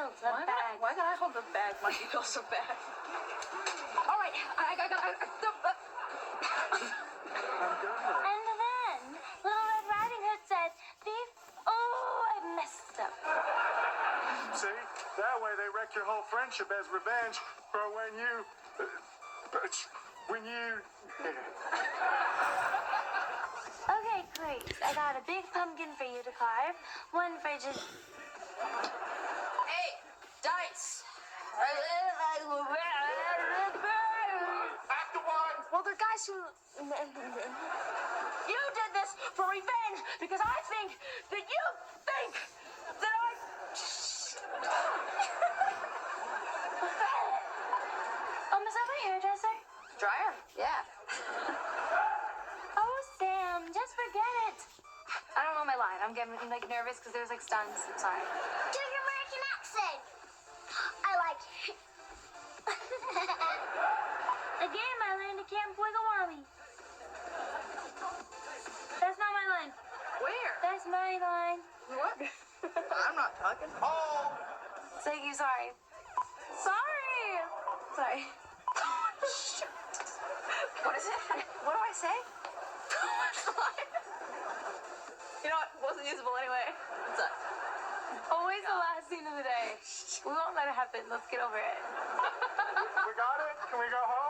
No, it's not a bag. Why can I hold the bag? My feels so bad. All right, I got. And then Little Red Riding Hood said, "Thief, oh, I messed up." See? That way they wreck your whole friendship as revenge for when you... Okay, great. I got a big pumpkin for you to carve. One for just... Hey, dice. Act one! Well, the guys who... You did this for revenge because I think that you think that I. Is that my hairdresser? Dryer? Yeah. Oh, Sam, just forget it. I don't know my line. I'm getting like nervous because there's like stunts. I'm sorry. Do your American accent. I like it. Again, my line to Camp Wigglewommy. That's not my line. Where? That's my line. What? I'm not talking. Oh! Thank you, sorry. Sorry. What is it? What do I say? You know what? It wasn't usable anyway. It sucks. Always the last scene of the day. We won't let it happen. Let's get over it. We got it? Can we go home?